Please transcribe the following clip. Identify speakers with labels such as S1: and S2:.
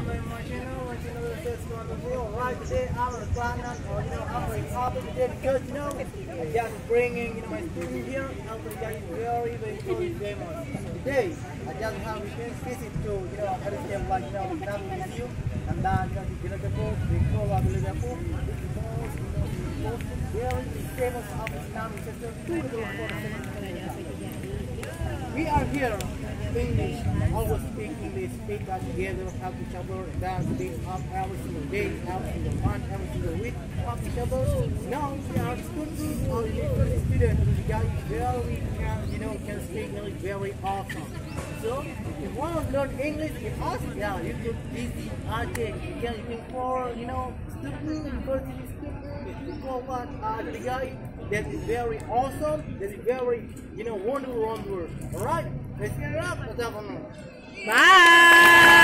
S1: welcome to my channel. My channel is just going to feel right today. I'm a planet, or I'm very happy today because I'm just bringing my student here. I'm very famous. Today, I just have a visit to everything like the Tsunami Museum, and then the boat, the Pltd Apung, very famous of Tsunami center. We are here. English, always speak English, speak that together, help each other, dance, speak up every single day, every single month, every single week, help each other. Now we are students or students, the guy very can speak English very awesome. So if you want to learn English with us, yeah, you could visit Aceh. You can looking for student, university student, for what the guy that is very awesome, that is very wonderful. Alright? Let's get it up. Bye.